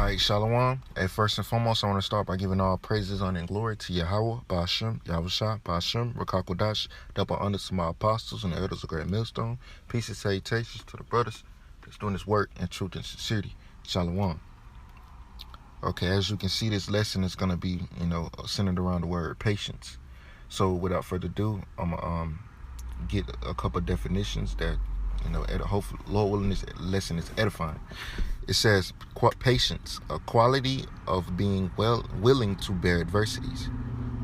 All right, Shalom. Hey, first and foremost, I want to start by giving all praises, honor, and glory to Yahweh, Ba'ashem, Yahushua, Ba'ashem, Rakakwadash, double honor to my apostles and the elders of Great Millstone. Peace and salutations to the brothers that's doing this work in truth and sincerity. Shalom. Okay, as you can see, this lesson is going to be, centered around the word patience. So without further ado, I'm going to get a couple definitions that, hopefully, Lord willing, this lesson is edifying. It says, patience, a quality of being willing to bear adversities,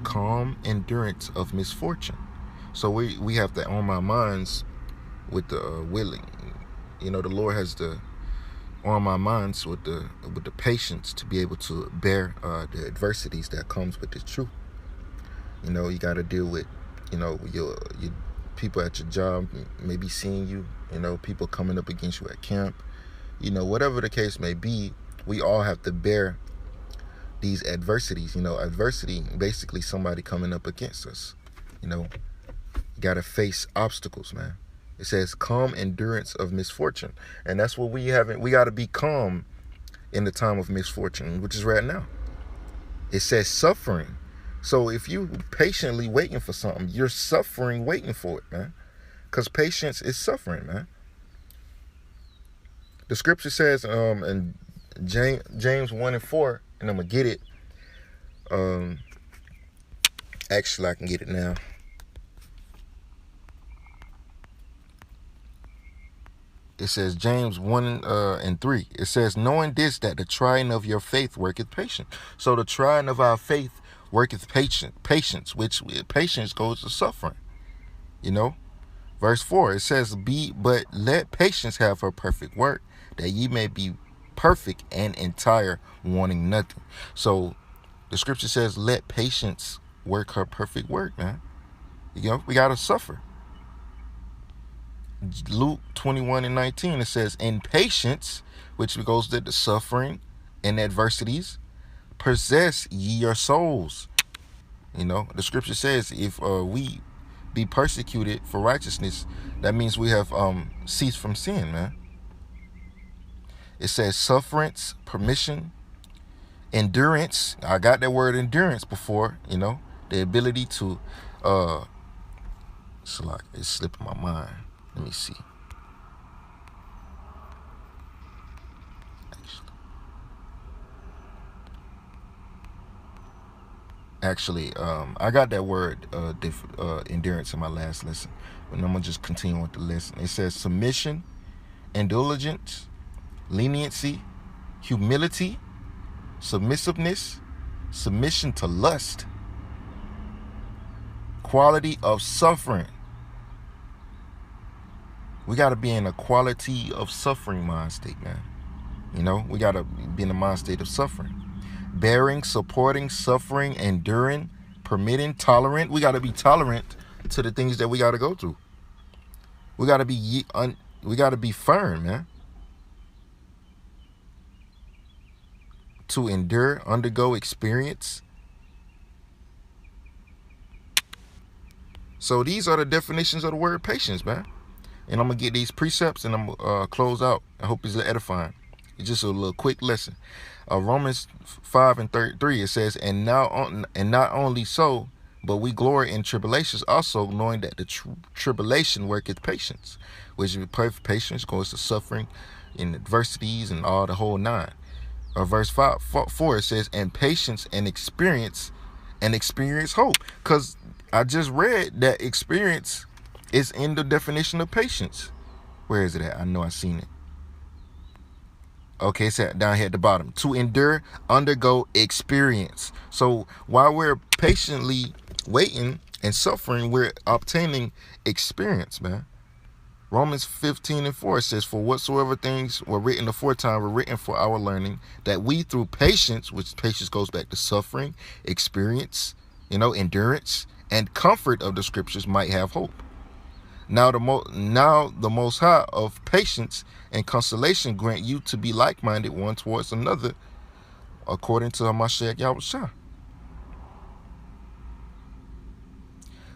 calm endurance of misfortune. So we have to arm our minds with the willing. The Lord has to arm our minds with the patience to be able to bear the adversities that comes with the truth. You got to deal with, your people at your job maybe seeing you, people coming up against you at camp. Whatever the case may be, we all have to bear these adversities. Adversity, basically somebody coming up against us. You got to face obstacles, man. It says calm endurance of misfortune. And that's what we haven't. We got to be calm in the time of misfortune, which is right now. It says suffering. So if you patiently waiting for something, you're suffering waiting for it, man. Because patience is suffering, man. The scripture says in James 1 and 4, and I'm going to get it. Actually, I can get it now. It says James 1 and 3. It says, knowing this, that the trying of your faith worketh patience. So the trying of our faith worketh patience, which patience goes to suffering. Verse 4, it says, but let patience have her perfect work, that ye may be perfect and entire, wanting nothing. So the scripture says, let patience work her perfect work, man. We got to suffer. Luke 21 and 19, it says, in patience, which goes to the suffering and adversities, possess ye your souls. The scripture says, if we be persecuted for righteousness, that means we have ceased from sin, man. It says sufferance, permission, endurance. I got that word endurance before, the ability to it's slipping my mind. Let me see. Actually, I got that word endurance in my last lesson, but I'm gonna just continue with the lesson. It says submission, indulgence, leniency, humility, submissiveness, submission to lust, quality of suffering. We got to be in a quality of suffering mind state, man. We got to be in a mind state of suffering. Bearing, supporting, suffering, enduring, permitting, tolerant. We got to be tolerant to the things that we got to go through. We got to be firm, man. To endure, undergo, experience. So these are the definitions of the word patience, man. And I'm going to get these precepts and I'm going to close out. I hope it's edifying. It's just a little quick lesson. Romans 5 and 33, it says, and not only so, but we glory in tribulations also, knowing that the tribulation worketh patience, which is perfect patience goes to suffering and adversities and all the whole nine. Verse 4, it says, and patience and experience hope. Because I just read that experience is in the definition of patience. Where is it at? I know I seen it. Okay, it's down here at the bottom. To endure, undergo, experience. So while we're patiently waiting and suffering, we're obtaining experience, man. Romans 15 and 4 says, for whatsoever things were written aforetime were written for our learning, that we through patience, which patience goes back to suffering, experience, endurance, and comfort of the scriptures might have hope. Now the Most High of patience and consolation grant you to be like-minded one towards another, according to Mashiach Yahushua.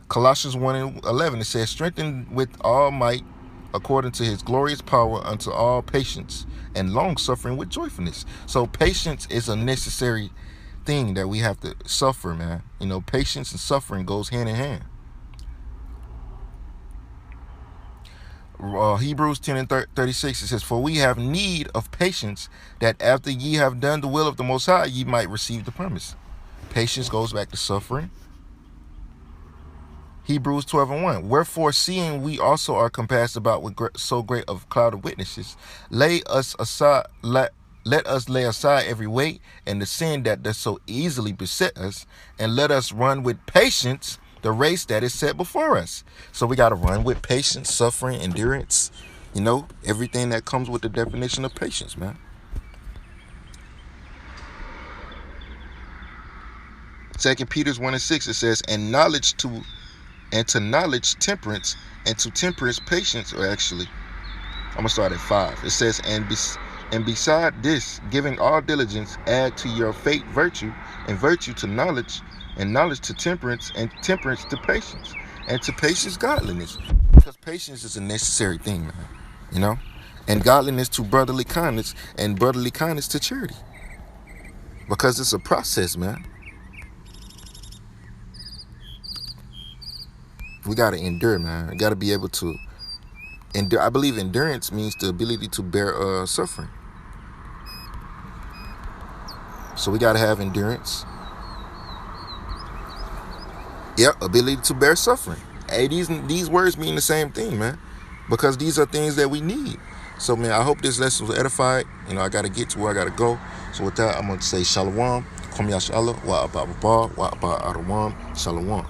Colossians 1 and 11, it says, strengthen with all might according to his glorious power unto all patience and long suffering with joyfulness. So patience is a necessary thing that we have to suffer, man. You know, patience and suffering goes hand in hand. Hebrews 10 and 36, it says, for we have need of patience, that after ye have done the will of the Most High, ye might receive the promise. Patience goes back to suffering. Hebrews 12 and 1, wherefore seeing we also are compassed about with so great a cloud of witnesses, let us lay aside every weight and the sin that does so easily beset us, and let us run with patience the race that is set before us. So we got to run with patience, suffering, endurance, you know, everything that comes with the definition of patience, man. 2 Peter 1 and 6, it says, and to knowledge temperance, and to temperance patience. Or actually, I'm gonna start at 5. It says, and beside this, giving all diligence, add to your faith virtue, and virtue to knowledge, and knowledge to temperance, and temperance to patience, and to patience godliness. Because patience is a necessary thing, man. You know, and godliness to brotherly kindness, and brotherly kindness to charity. Because it's a process, man. We gotta endure, man. We gotta be able to endure. I believe endurance means the ability to bear suffering. So we gotta have endurance. Yep, ability to bear suffering. Hey, these words mean the same thing, man. Because these are things that we need. So, man, I hope this lesson was edified. You know, I gotta get to where I gotta go. So with that, I'm gonna say shalom. Kum yashala wa abba wa abba arawam. Shalom.